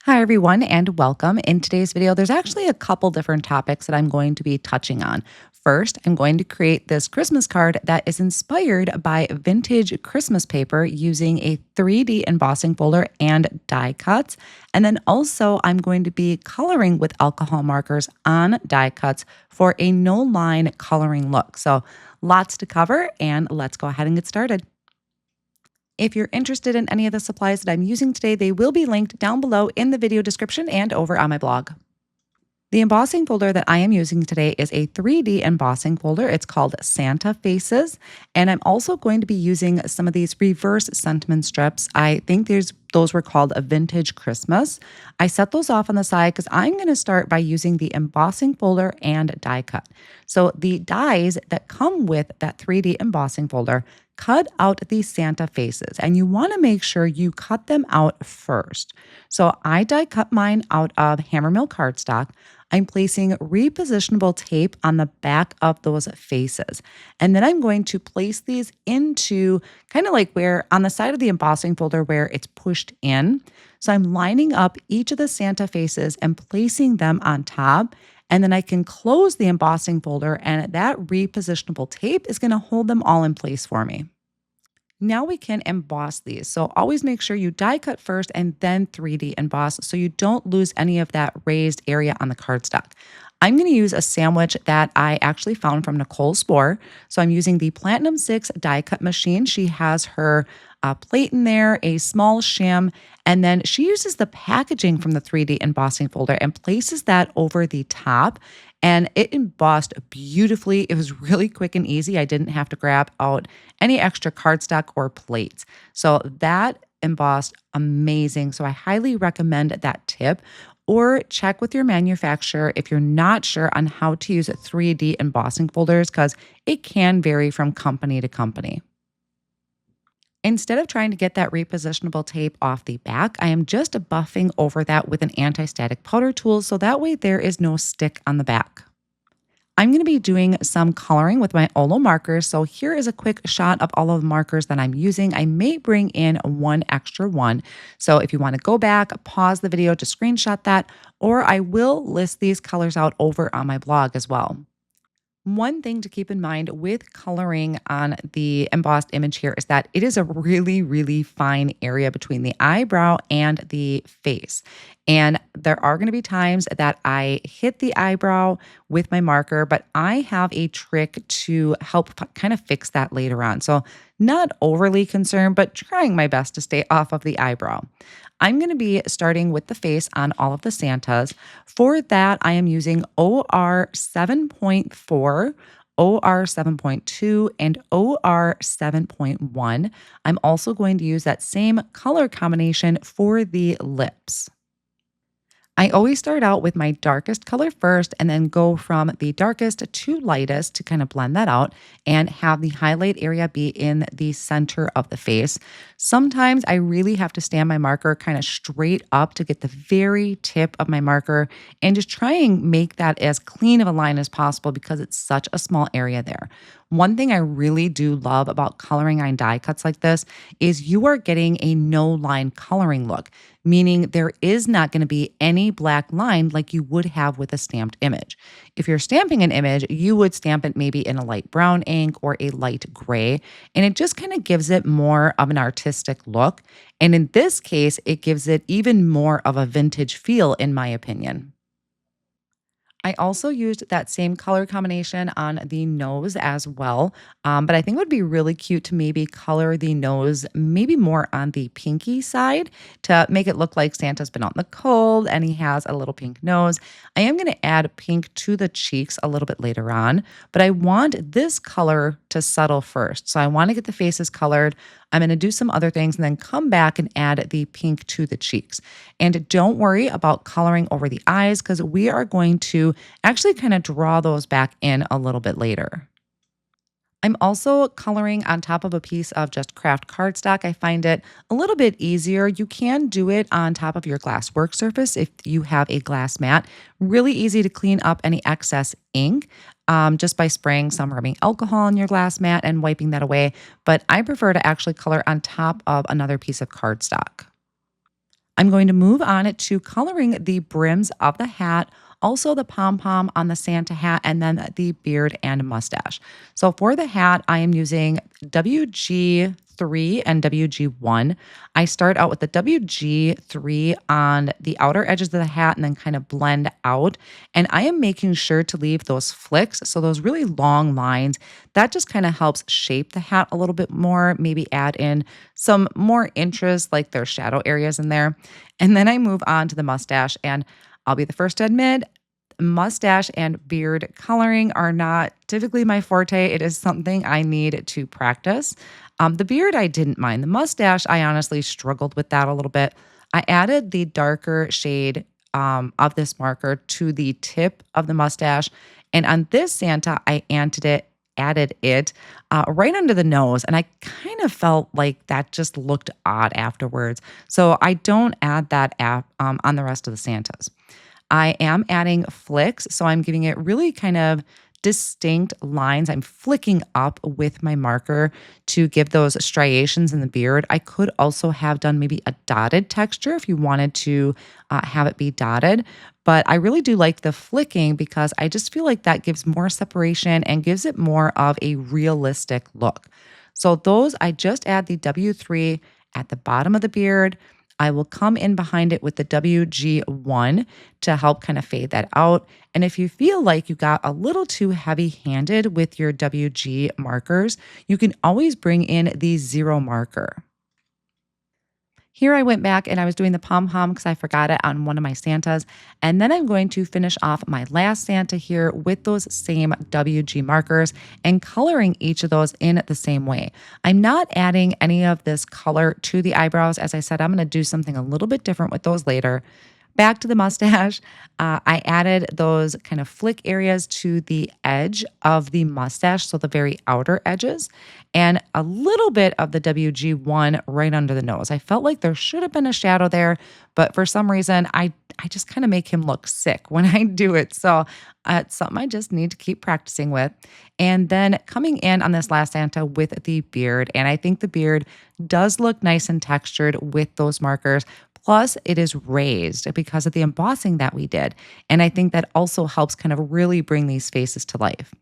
Hi, everyone, and welcome. In today's video, there's actually a couple different topics that I'm going to be touching on. First, I'm going to create this Christmas card that is inspired by vintage Christmas paper using a 3D embossing folder and die cuts. And then also, I'm going to be coloring with alcohol markers on die cuts for a no line coloring look. So, lots to cover, and let's go ahead and get started. If you're interested in any of the supplies that I'm using today, they will be linked down below in the video description and over on my blog. The embossing folder that I am using today is a 3D embossing folder. It's called Santa Faces. And I'm also going to be using some of these reverse sentiment strips. I think those were called a vintage Christmas. I set those off on the side because I'm going to start by using the embossing folder and die cut. So the dies that come with that 3D embossing folder cut out these Santa faces, and you want to make sure you cut them out first. So I die cut mine out of Hammermill Cardstock. I'm placing repositionable tape on the back of those faces. And then I'm going to place these into kind of like where on the side of the embossing folder where it's pushed in. So I'm lining up each of the Santa faces and placing them on top. And then I can close the embossing folder, and that repositionable tape is going to hold them all in place for me. Now we can emboss these. So always make sure you die cut first and then 3D emboss so you don't lose any of that raised area on the cardstock. I'm going to use a sandwich that I actually found from Nicole Spohr. So I'm using the Platinum 6 die cut machine. She has her plate in there, a small shim, and then she uses the packaging from the 3D embossing folder and places that over the top. And it embossed beautifully. It was really quick and easy. I didn't have to grab out any extra cardstock or plates. So that embossed amazing. So I highly recommend that tip. Or check with your manufacturer if you're not sure on how to use 3D embossing folders because it can vary from company to company. Instead of trying to get that repositionable tape off the back, I am just buffing over that with an anti-static powder tool so that way there is no stick on the back. I'm going to be doing some coloring with my Olo markers. So here is a quick shot of all of the markers that I'm using. I may bring in one extra one. So if you want to go back, pause the video to screenshot that, or I will list these colors out over on my blog as well. One thing to keep in mind with coloring on the embossed image here is that it is a really, really fine area between the eyebrow and the face. And there are going to be times that I hit the eyebrow with my marker, but I have a trick to help kind of fix that later on. So, not overly concerned, but trying my best to stay off of the eyebrow. I'm going to be starting with the face on all of the Santas. For that, I am using OR 7.4, OR 7.2, and OR 7.1. I'm also going to use that same color combination for the lips. I always start out with my darkest color first and then go from the darkest to lightest to kind of blend that out and have the highlight area be in the center of the face. Sometimes I really have to stand my marker kind of straight up to get the very tip of my marker and just try and make that as clean of a line as possible because it's such a small area there. One thing I really do love about coloring on die cuts like this is you are getting a no line coloring look, meaning there is not going to be any black line like you would have with a stamped image. If you're stamping an image, you would stamp it maybe in a light brown ink or a light gray, and it just kind of gives it more of an artistic look. And in this case, it gives it even more of a vintage feel, in my opinion. I also used that same color combination on the nose as well. But I think it would be really cute to maybe color the nose maybe more on the pinky side to make it look like Santa's been out in the cold and he has a little pink nose. I am going to add pink to the cheeks a little bit later on, but I want this color to settle first. So I want to get the faces colored. I'm going to do some other things and then come back and add the pink to the cheeks. And don't worry about coloring over the eyes because we are going to actually kind of draw those back in a little bit later. I'm also coloring on top of a piece of just craft cardstock. I find it a little bit easier. You can do it on top of your glass work surface if you have a glass mat. Really easy to clean up any excess ink just by spraying some rubbing alcohol on your glass mat and wiping that away. But I prefer to actually color on top of another piece of cardstock. I'm going to move on to coloring the brims of the hat, also the pom-pom on the Santa hat, and then the beard and mustache. So for the hat, I am using WG3 and WG1. I start out with the WG3 on the outer edges of the hat and then kind of blend out. And I am making sure to leave those flicks, so those really long lines, that just kind of helps shape the hat a little bit more, maybe add in some more interest, like there's shadow areas in there. And then I move on to the mustache, and I'll be the first to admit, mustache and beard coloring are not typically my forte. It is something I need to practice. The beard, I didn't mind. The mustache, I honestly struggled with that a little bit. I added the darker shade of this marker to the tip of the mustache. And on this Santa, I added it right under the nose. And I kind of felt like that just looked odd afterwards. So I don't add that on the rest of the Santas. I am adding flicks, so I'm giving it really kind of distinct lines. I'm flicking up with my marker to give those striations in the beard. I could also have done maybe a dotted texture if you wanted to have it be dotted, but I really do like the flicking because I just feel like that gives more separation and gives it more of a realistic look. So those, I just add the W3 at the bottom of the beard. I will come in behind it with the WG1 to help kind of fade that out. And if you feel like you got a little too heavy-handed with your WG markers, you can always bring in the 0 marker. Here I went back and I was doing the pom-pom because I forgot it on one of my Santas. And then I'm going to finish off my last Santa here with those same WG markers and coloring each of those in the same way. I'm not adding any of this color to the eyebrows. As I said, I'm going to do something a little bit different with those later. Back to the mustache, I added those kind of flick areas to the edge of the mustache, so the very outer edges, and a little bit of the WG1 right under the nose. I felt like there should have been a shadow there, but for some reason, I just kind of make him look sick when I do it. So it's something I just need to keep practicing with. And then coming in on this last Santa with the beard, and I think the beard does look nice and textured with those markers. Plus, it is raised because of the embossing that we did. And I think that also helps kind of really bring these faces to life.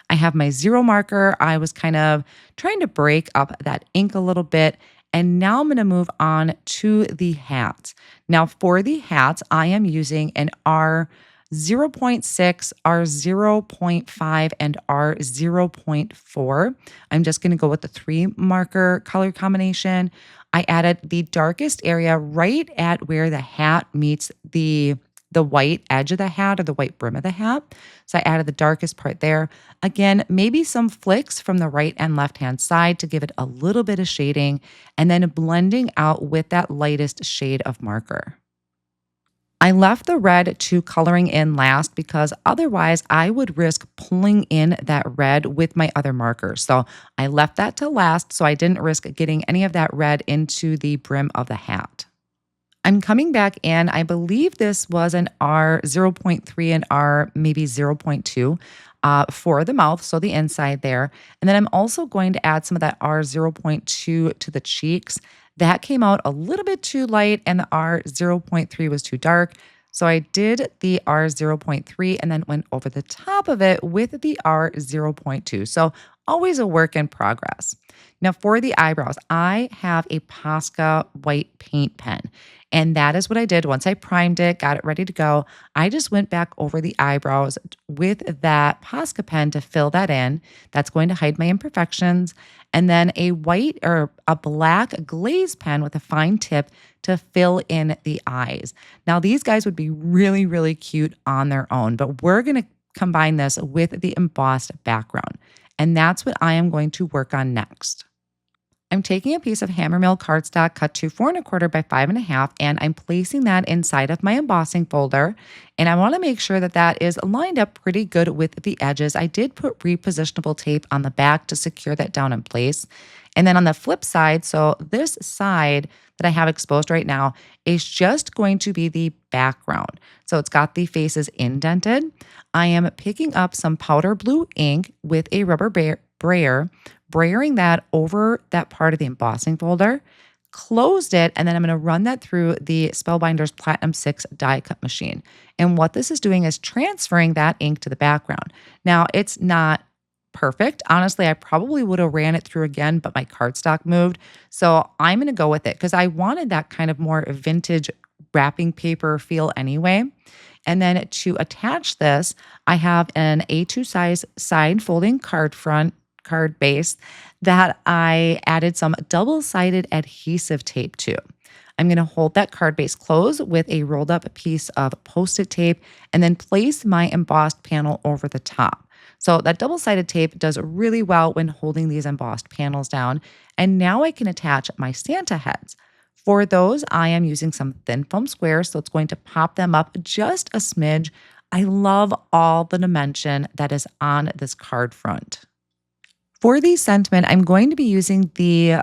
I have my 0 marker. I was kind of trying to break up that ink a little bit. And now I'm going to move on to the hats. Now, for the hats, I am using an R0.6, R0.5, and R0.4. I'm just going to go with the 3 marker color combination. I added the darkest area right at where the hat meets the white edge of the hat or the white brim of the hat. So I added the darkest part there. Again, maybe some flicks from the right and left-hand side to give it a little bit of shading, and then blending out with that lightest shade of marker. I left the red to coloring in last because otherwise I would risk pulling in that red with my other markers. So I left that to last so I didn't risk getting any of that red into the brim of the hat. I'm coming back in. I believe this was an R0.3 and R maybe 0.2 for the mouth, so the inside there. And then I'm also going to add some of that R0.2 to the cheeks. That came out a little bit too light and the R0.3 was too dark. So I did the R0.3 and then went over the top of it with the R0.2. So always a work in progress. Now for the eyebrows, I have a POSCA white paint pen. And that is what I did. Once I primed it, got it ready to go, I just went back over the eyebrows with that POSCA pen to fill that in. That's going to hide my imperfections. And then a white or a black glaze pen with a fine tip to fill in the eyes. Now, these guys would be really, really cute on their own, but we're going to combine this with the embossed background. And that's what I am going to work on next. I'm taking a piece of Hammermill cardstock cut to 4 1/4 by 5 1/2, and I'm placing that inside of my embossing folder. And I want to make sure that that is lined up pretty good with the edges. I did put repositionable tape on the back to secure that down in place. And then on the flip side, so this side that I have exposed right now is just going to be the background. So it's got the faces indented. I am picking up some powder blue ink with a rubber brayer, brayering that over that part of the embossing folder, closed it, and then I'm going to run that through the Spellbinders Platinum 6 die cut machine. And what this is doing is transferring that ink to the background. Now, it's not perfect. Honestly, I probably would have ran it through again, but my cardstock moved. So I'm going to go with it because I wanted that kind of more vintage wrapping paper feel anyway. And then to attach this, I have an A2 size side folding card base that I added some double-sided adhesive tape to. I'm going to hold that card base closed with a rolled up piece of Post-it tape and then place my embossed panel over the top. So that double-sided tape does really well when holding these embossed panels down. And now I can attach my Santa heads. For those, I am using some thin foam squares, so it's going to pop them up just a smidge. I love all the dimension that is on this card front. For the sentiment, I'm going to be using the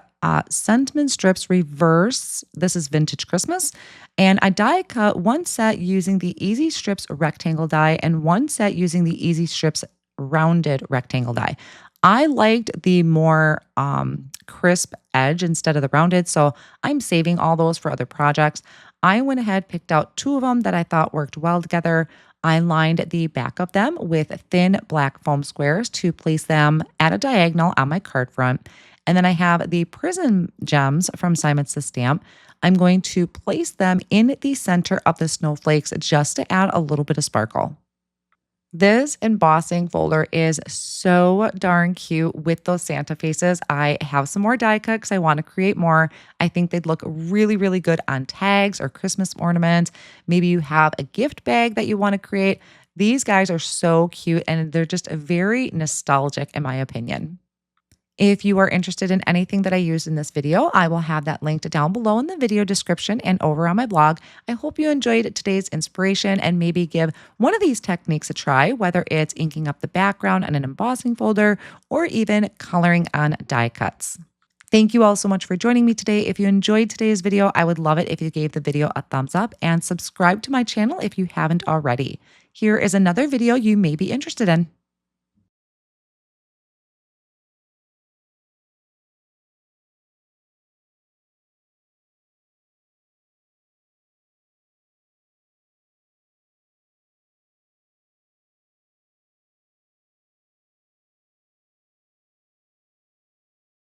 Sentiment Strips Reverse. This is Vintage Christmas. And I die cut one set using the Easy Strips rectangle die and one set using the Easy Strips rounded rectangle die. I liked the more crisp edge instead of the rounded, so I'm saving all those for other projects. I went ahead, picked out 2 of them that I thought worked well together. I lined the back of them with thin black foam squares to place them at a diagonal on my card front. And then I have the Prism gems from Simon Says Stamp. I'm going to place them in the center of the snowflakes just to add a little bit of sparkle. This embossing folder is so darn cute with those Santa faces. I have some more die cut because I want to create more. I think they'd look really, really good on tags or Christmas ornaments. Maybe you have a gift bag that you want to create. These guys are so cute and they're just very nostalgic in my opinion. If you are interested in anything that I used in this video, I will have that linked down below in the video description and over on my blog. I hope you enjoyed today's inspiration and maybe give one of these techniques a try, whether it's inking up the background on an embossing folder or even coloring on die cuts. Thank you all so much for joining me today. If you enjoyed today's video, I would love it if you gave the video a thumbs up and subscribe to my channel if you haven't already. Here is another video you may be interested in.